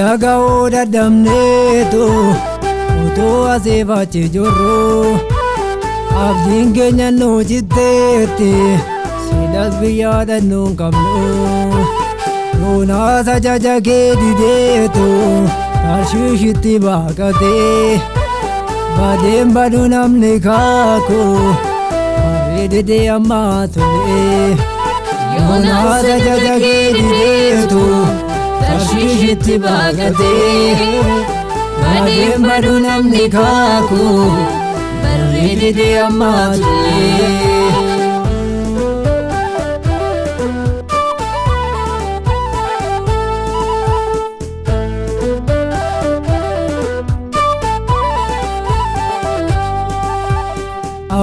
Sidaga oda damneetu utuu asii fachi jirru abdiin keenya nu jitteetti sidas biyyaadha nuun qabnu nuunaas ajaja kee dideetu tarshiishitti baaqatee badeen badu namni kaaku bareedee ammaa tolee nuunaas ajaja kee dideetu tarshiishitti baaqatee badeen badu namni kaaku bareedee ammaa tolee.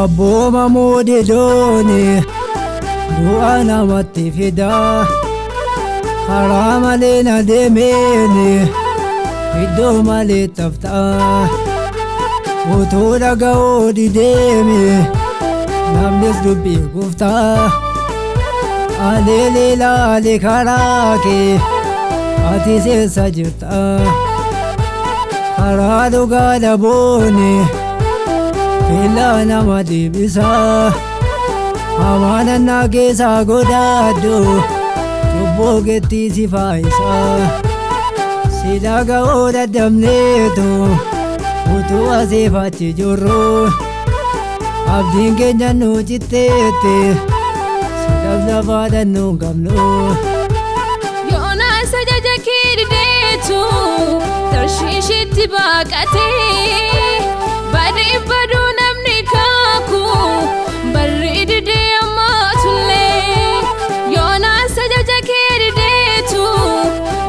Abbooma moodee doonii du'a namatti fidaa karaa malee na deemeeni iddoo malee taftaa utuu dhaga'uu dideemi namnis dubbii guftaa aleelee laalee karaa kee ati seessa jirta karaa dhugaa dhabooni Fila nama dibisa Amana na keessa godhaadhu Cubboo keetti si faayisa Sidaga oda damneetu utuu asii fachi jirru abdiin keenya nu jitteetti sidas lafaadha nuun qabnu Yoonaas ajaja kee dideetu tarshiishitti baaqatee badeen badu namni kaaku bareedee ammaa tolee Yoonaas ajaja kee dideetu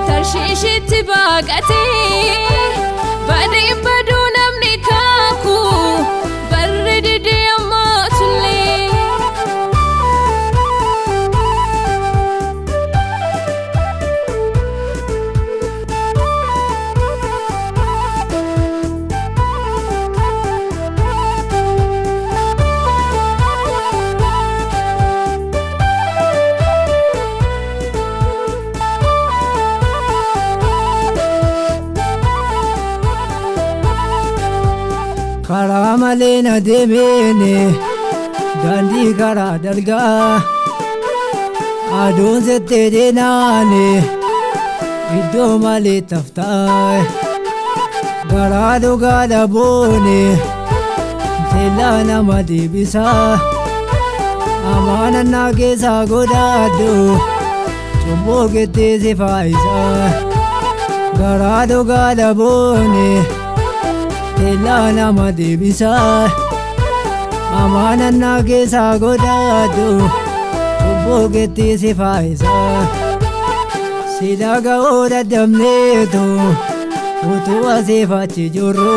tarshiishitti baaqatee badeen badu namni kaaku bareedee ammaa tolee. Karaa malee na deemeeni daandii karaa dalgaa aduun settee deenaani iddoo malee taftaa garaa dhugaa dhabooni teellaa nama deebisaa amaana na keessa godhaadhu cubboo keetti si faayisa garaa dhugaa dhabooni Teellaa nama deebisaa amaana na keessa godhaadhu cubboo keetti si faayisa Sidaga oda damneetu utuu asii fachi jirru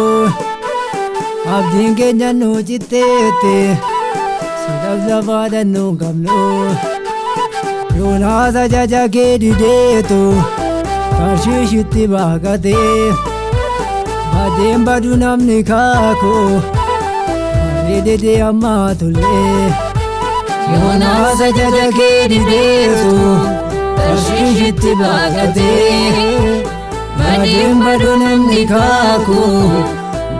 abdiin keenya nu jitteetti sidas lafaadha nuun qabnu Yoonaas ajaja kee dideetu tarshiishitti baaqatee badeen badu namni kaaku bareedee ammaa tolee Yoonaas ajaja kee dideetu tarshiishitti baaqatee badeen badu namni kaaku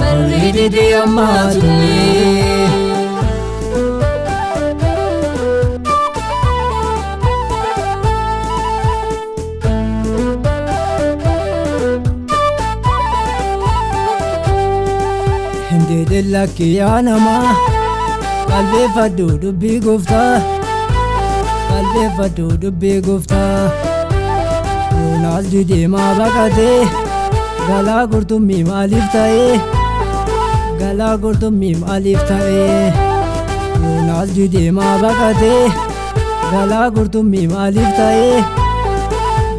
bareedee ammaa tolee. Lakki yaa namaa qalbeeffadhu dubbii gooftaa qalbeeffadhu dubbii gooftaa Yoonaas dideemaa baqatee galaa qurxummii maaliif ta'ee galaa qurxummii maaliif ta'ee Yoonaas dideemaa baqatee galaa qurxummii maaliif ta'ee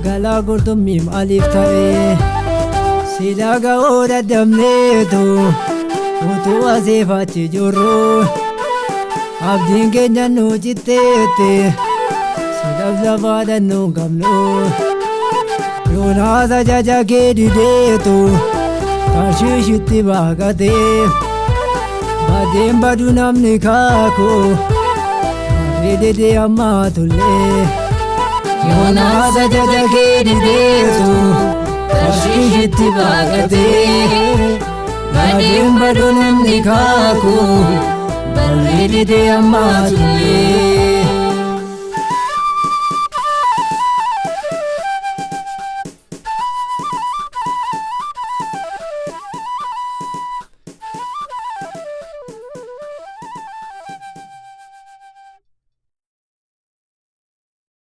galaa qurxummii maaliif ta'ee Sidaga oda damneetu utuu asii fachi jirru abdiin keenya nu jitteetti sidas lafaadha nuun qabnu Yoonaas ajaja kee dideetu tarshiishitti baaqatee badeen badu namni kaaku bareedee ammaa tolee Yoonaas ajaja kee dideetu tarshiishitti itti baaqatee badeen baduu namni kaaku barri didee ammaa tullee.